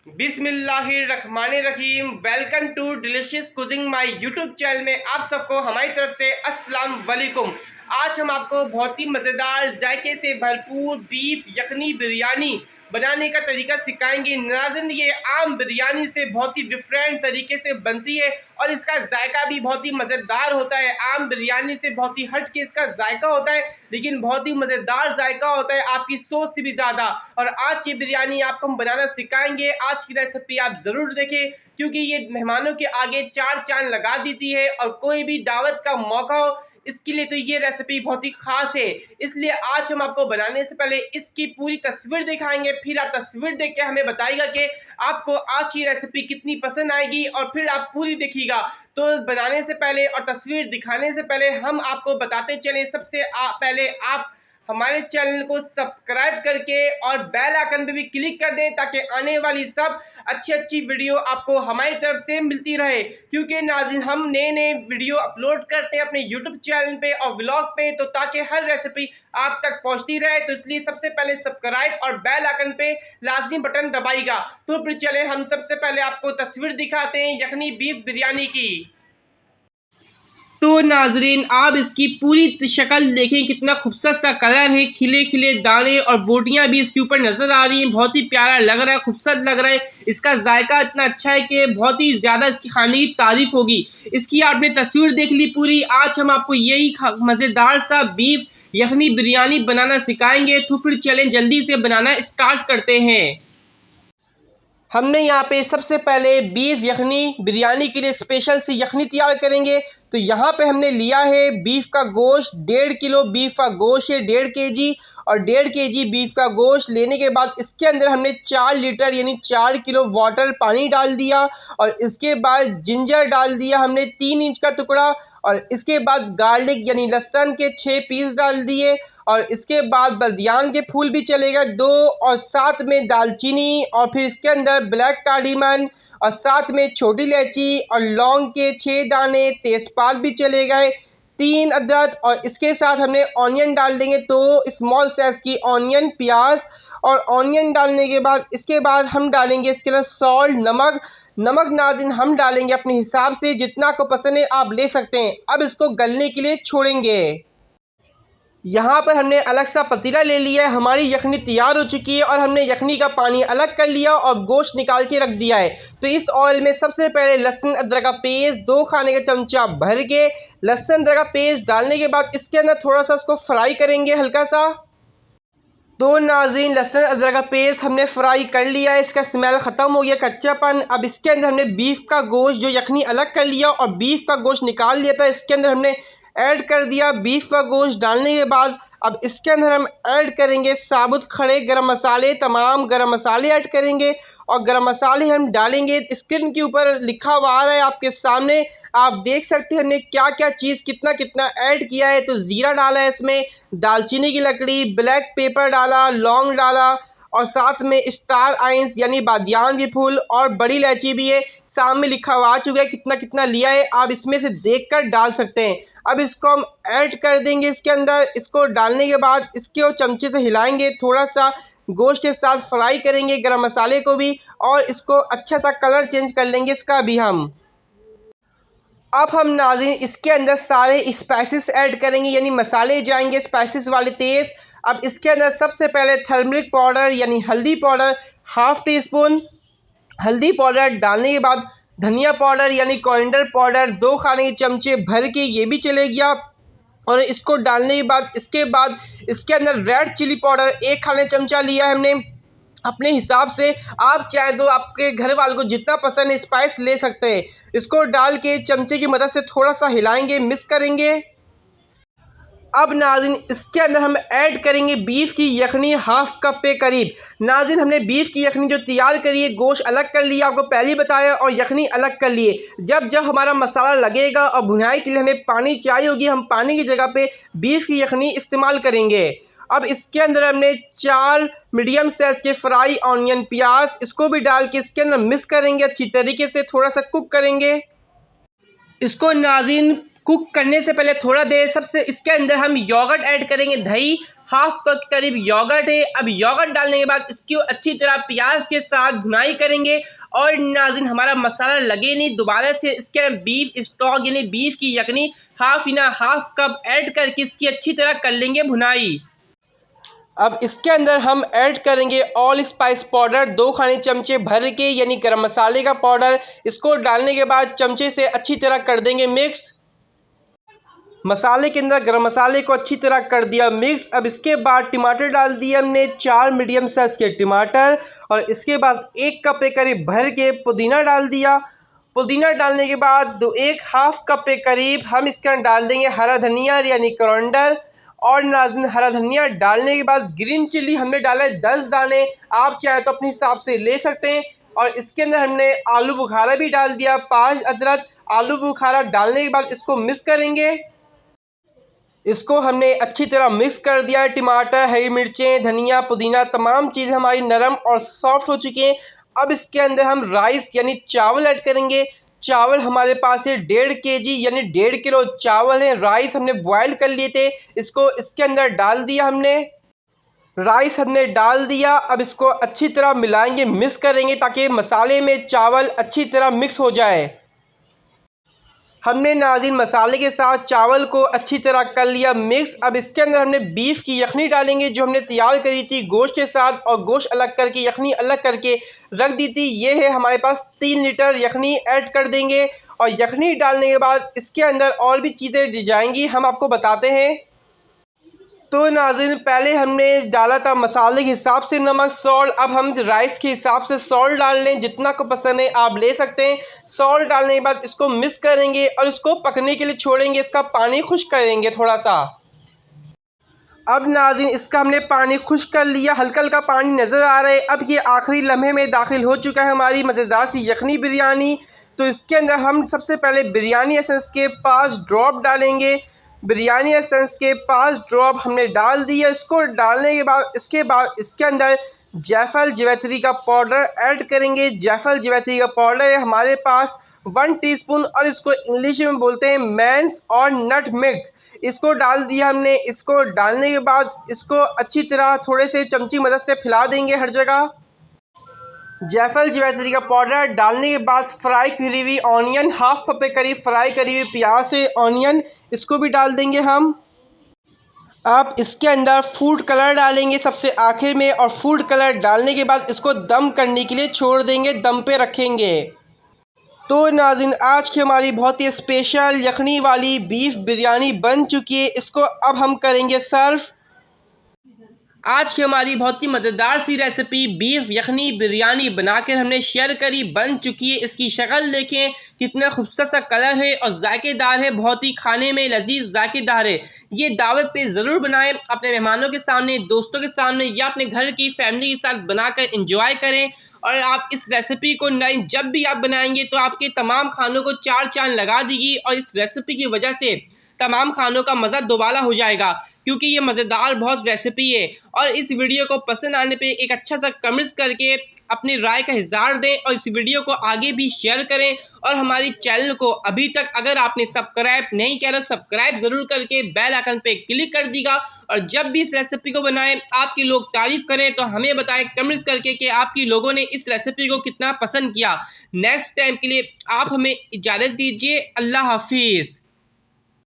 बिस्मिल्लाहिर्रहमानिर्रहीम। Welcome to delicious cooking my YouTube channel में आप सबको हमारी तरफ से अस्सलाम वालेकुम। आज हम आपको बहुत ही मज़ेदार जायके से भरपूर बीफ यखनी बिरयानी बनाने का तरीका सिखाएंगे। नाज़रीन, ये आम बिरयानी से बहुत ही डिफरेंट तरीके से बनती है और इसका जायका भी बहुत ही मज़ेदार होता है। आम बिरयानी से बहुत ही हट के इसका जायका होता है, लेकिन बहुत ही मज़ेदार जायका होता है, आपकी सोच से भी ज़्यादा। और आज ये बिरयानी आपको हम बनाना सिखाएंगे। आज की रेसिपी आप ज़रूर देखें, क्योंकि ये मेहमानों के आगे चार चांद लगा देती है और कोई भी दावत का मौका हो, इसके लिए तो ये रेसिपी बहुत ही ख़ास है। इसलिए आज हम आपको बनाने से पहले इसकी पूरी तस्वीर दिखाएंगे, फिर आप तस्वीर देख के हमें बताइएगा कि आपको आज की रेसिपी कितनी पसंद आएगी और फिर आप पूरी देखिएगा। तो बनाने से पहले और तस्वीर दिखाने से पहले हम आपको बताते चलें, सबसे पहले आप हमारे चैनल को सब्सक्राइब करके और बेल आइकन पे भी क्लिक कर दें, ताकि आने वाली सब अच्छी वीडियो आपको हमारी तरफ से मिलती रहे। क्योंकि नाज़रीन, हम नए नए वीडियो अपलोड करते हैं अपने यूट्यूब चैनल पे और व्लॉग पे, तो ताकि हर रेसिपी आप तक पहुंचती रहे, तो इसलिए सबसे पहले सब्सक्राइब और बेल आइकन पे लाजमी बटन दबाइएगा। तो फिर चले हम सबसे पहले आपको तस्वीर दिखाते हैं यखनी बीफ बिरयानी की। तो नाजरीन, आप इसकी पूरी शक्ल देखें, कितना खूबसूरत सा कलर है, खिले खिले दाने और बोटियां भी इसके ऊपर नज़र आ रही हैं। बहुत ही प्यारा लग रहा है, खूबसूरत लग रहा है। इसका जायका इतना अच्छा है कि बहुत ही ज़्यादा इसकी खाने की तारीफ होगी। इसकी आपने तस्वीर देख ली पूरी। आज हम आपको यही मज़ेदार सा बीफ यखनी बिरयानी बनाना सिखाएंगे। तो फिर चलें जल्दी से बनाना स्टार्ट करते हैं। हमने यहाँ पे सबसे पहले बीफ यखनी बिरयानी के लिए स्पेशल सी यखनी तैयार करेंगे। तो यहाँ पे हमने लिया है बीफ का गोश्त, 1.5 किलो बीफ का गोश्त है, 1.5 केजी। और 1.5 केजी बीफ का गोश्त लेने के बाद इसके अंदर हमने 4 लीटर यानी 4 किलो वाटर पानी डाल दिया। और इसके बाद जिंजर डाल दिया हमने 3 इंच का टुकड़ा। और इसके बाद गार्लिक यानी लहसुन के 6 पीस डाल दिए। और इसके बाद बल्दियान के फूल भी चलेगा 2, और साथ में दालचीनी, और फिर इसके अंदर ब्लैक कार्डमम, और साथ में छोटी इलायची और लौंग के 6 दाने, तेज़पात भी चले गए 3 अदद। और इसके साथ हमने ऑनियन डाल देंगे, तो स्मॉल साइज़ की ऑनियन, प्याज। और ऑनियन डालने के बाद इसके बाद हम डालेंगे इसके अंदर सॉल्ट, नमक नाज़रीन हम डालेंगे अपने हिसाब से, जितना आपको पसंद है आप ले सकते हैं। अब इसको गलने के लिए छोड़ेंगे। यहाँ पर हमने अलग सा पतीला ले लिया है, हमारी यखनी तैयार हो चुकी है और हमने यखनी का पानी अलग कर लिया और गोश्त निकाल के रख दिया है। तो इस ऑयल में सबसे पहले लहसुन अदरक का पेस्ट 2 खाने का चमचा भर के लहसुन अदरक का पेस्ट डालने के बाद इसके अंदर थोड़ा सा उसको फ्राई करेंगे हल्का सा। तो नाज़रीन, लहसुन अदरक का पेस्ट हमने फ्राई कर लिया है, इसका स्मेल ख़त्म हो गया, कच्चापन। अब इसके अंदर हमने बीफ का गोश्त जो यखनी अलग कर लिया और बीफ का गोश्त निकाल लिया था, इसके अंदर हमने ऐड कर दिया। बीफ का गोश्त डालने के बाद अब इसके अंदर हम ऐड करेंगे साबुत खड़े गरम मसाले, तमाम गरम मसाले ऐड करेंगे। और गरम मसाले हम डालेंगे, स्क्रीन के ऊपर लिखा हुआ आ रहा है आपके सामने, आप देख सकते हैं हमने क्या क्या चीज़ कितना कितना ऐड किया है। तो ज़ीरा डाला है इसमें, दालचीनी की लकड़ी, ब्लैक पेपर डाला, लौंग डाला, और साथ में स्टार आइंस यानी बादियान के फूल और बड़ी इलायची भी है। सामने लिखा हुआ आ चुका है कितना कितना लिया है, आप इसमें से देखकर डाल सकते हैं। अब इसको हम ऐड कर देंगे इसके अंदर। इसको डालने के बाद इसके चमचे से हिलाएंगे, थोड़ा सा गोश्त के साथ फ्राई करेंगे गरम मसाले को भी, और इसको अच्छा सा कलर चेंज कर लेंगे इसका भी हम। अब हम नाज़रीन इसके अंदर सारे स्पाइसेस ऐड करेंगे, यानी मसाले जाएंगे स्पाइसेस वाले तेज़। अब इसके अंदर सबसे पहले टर्मरिक पाउडर यानी हल्दी पाउडर 1/2 टीस्पून हल्दी पाउडर डालने के बाद धनिया पाउडर यानी कोरिएंडर पाउडर 2 खाने के चमचे भर के ये भी चले गया। और इसको डालने के बाद इसके अंदर रेड चिली पाउडर 1 खाने चमचा लिया है हमने अपने हिसाब से। आप चाहे तो आपके घर वालों को जितना पसंद है स्पाइस ले सकते हैं। इसको डाल के चमचे की मदद से थोड़ा सा हिलाएंगे, मिक्स करेंगे। अब नाज़रीन इसके अंदर हम ऐड करेंगे बीफ की यखनी 1/2 कप के करीब। नाज़रीन हमने बीफ की यखनी जो तैयार करी है, गोश्त अलग कर लिया, आपको पहले ही बताया, और यखनी अलग कर लिए। जब जब हमारा मसाला लगेगा और भुनाई के लिए हमें पानी चाहिए होगी, हम पानी की जगह पे बीफ की यखनी इस्तेमाल करेंगे। अब इसके अंदर हमने 4 मीडियम साइज़ के फ्राई ऑनियन, प्याज, इसको भी डाल के इसके अंदर मिक्स करेंगे अच्छी तरीके से, थोड़ा सा कुक करेंगे इसको। नाज़रीन कुक करने से पहले थोड़ा देर सबसे इसके अंदर हम योगर्ट ऐड करेंगे, दही हाफ कप के करीब योगर्ट है। अब योगर्ट डालने के बाद इसकी अच्छी तरह प्याज के साथ भुनाई करेंगे। और नाज़रीन हमारा मसाला लगे नहीं, दोबारा से इसके अंदर बीफ स्टॉक यानी बीफ की यखनी हाफ कप ऐड करके इसकी अच्छी तरह कर लेंगे भुनाई। अब इसके अंदर हम ऐड करेंगे ऑल स्पाइस पाउडर 2 खाने चमचे भर के यानी गरम मसाले का पाउडर। इसको डालने के बाद चमचे से अच्छी तरह कर देंगे मिक्स। मसाले के अंदर गरम मसाले को अच्छी तरह कर दिया मिक्स। अब इसके बाद टमाटर डाल दिए हमने 4 मीडियम साइज़ के टमाटर। और इसके बाद 1 कप के करीब भर के पुदीना डाल दिया। पुदीना डालने के बाद हाफ कप के करीब हम इसके अंदर डाल देंगे हरा धनिया यानी कोरिएंडर। और नाज़रीन हरा धनिया डालने के बाद ग्रीन चिल्ली हमने डाला है 10 दाने, आप चाहे तो अपने हिसाब से ले सकते हैं। और इसके अंदर हमने आलू बुखारा भी डाल दिया 5 अदरक। आलू बुखारा डालने के बाद इसको मिक्स करेंगे। इसको हमने अच्छी तरह मिक्स कर दिया है। टमाटर, हरी मिर्चें, धनिया, पुदीना तमाम चीज़ें हमारी नरम और सॉफ्ट हो चुकी हैं। अब इसके अंदर हम राइस यानी चावल ऐड करेंगे। चावल हमारे पास है 1.5 kg यानी 1.5 किलो चावल है। राइस हमने बॉयल कर लिए थे, इसको इसके अंदर डाल दिया हमने। राइस हमने डाल दिया। अब इसको अच्छी तरह मिलाएंगे, मिक्स करेंगे ताकि मसाले में चावल अच्छी तरह मिक्स हो जाए। हमने नाज़रीन मसाले के साथ चावल को अच्छी तरह कर लिया मिक्स। अब इसके अंदर हमने बीफ की यखनी डालेंगे जो हमने तैयार करी थी गोश्त के साथ, और गोश्त अलग करके यखनी अलग करके रख दी थी। ये है हमारे पास 3 लीटर यखनी ऐड कर देंगे। और यखनी डालने के बाद इसके अंदर और भी चीज़ें दी जाएंगी, हम आपको बताते हैं। तो नाज़रीन पहले हमने डाला था मसाले के हिसाब से नमक सॉल्ट, अब हम राइस के हिसाब से सॉल्ट डाल लें, जितना को पसंद है आप ले सकते हैं। सॉल्ट डालने के बाद इसको मिक्स करेंगे और इसको पकने के लिए छोड़ेंगे, इसका पानी खुश्क करेंगे थोड़ा सा। अब नाज़रीन इसका हमने पानी खुश्क कर लिया, हल्का हल्का पानी नज़र आ रहा है। अब ये आखिरी लम्हे में दाखिल हो चुका है हमारी मज़ेदार सी यखनी बिरयानी। तो इसके अंदर हम सबसे पहले बिरयानी एसेंस के 5 ड्रॉप डालेंगे। बिरयानी एसेंस के 5 ड्रॉप हमने डाल दिए। इसको डालने के बाद इसके अंदर जायफल जवैत्री का पाउडर ऐड करेंगे। जायफल जवैत्री का पाउडर है हमारे पास 1 टीस्पून, और इसको इंग्लिश में बोलते हैं मैंस और नटमेग। इसको डाल दिया हमने। इसको डालने के बाद इसको अच्छी तरह थोड़े से चमची मदद से फैला देंगे हर जगह। जायफल जवैत्री का पाउडर डालने के बाद फ्राई करी हुई ऑनियन, हाफ कप के करीब फ्राई करी हुई प्याज से ऑनियन, इसको भी डाल देंगे हम। अब इसके अंदर फूड कलर डालेंगे सबसे आखिर में, और फूड कलर डालने के बाद इसको दम करने के लिए छोड़ देंगे, दम पे रखेंगे। तो नाज़रीन आज की हमारी बहुत ही स्पेशल यखनी वाली बीफ बिरयानी बन चुकी है। इसको अब हम करेंगे सर्व। आज की हमारी बहुत ही मज़ेदार सी रेसिपी बीफ यखनी बिरयानी बनाकर हमने शेयर करी, बन चुकी है। इसकी शक्ल देखें, कितना खूबसूरत सा कलर है और जायकेदार है, बहुत ही खाने में लजीज जायकेदार है। ये दावत पे ज़रूर बनाएं, अपने मेहमानों के सामने, दोस्तों के सामने या अपने घर की फैमिली के साथ बनाकर इंजॉय करें। और आप इस रेसिपी को जब भी आप बनाएंगे तो आपके तमाम खानों को 4 चांद लगा देगी। और इस रेसिपी की वजह से तमाम खानों का मज़ा दोबारा हो जाएगा, क्योंकि ये मज़ेदार बहुत रेसिपी है। और इस वीडियो को पसंद आने पे एक अच्छा सा कमेंट्स करके अपनी राय का इज़हार दें, और इस वीडियो को आगे भी शेयर करें। और हमारी चैनल को अभी तक अगर आपने सब्सक्राइब नहीं किया तो सब्सक्राइब ज़रूर करके बेल आइकन पे क्लिक कर दीजिएगा। और जब भी इस रेसिपी को बनाएं, आपके लोग तारीफ़ करें तो हमें बताएं कमेंट्स करके कि आपकी लोगों ने इस रेसिपी को कितना पसंद किया। नेक्स्ट टाइम के लिए आप हमें इजाज़त दीजिए। अल्लाह हाफिज़।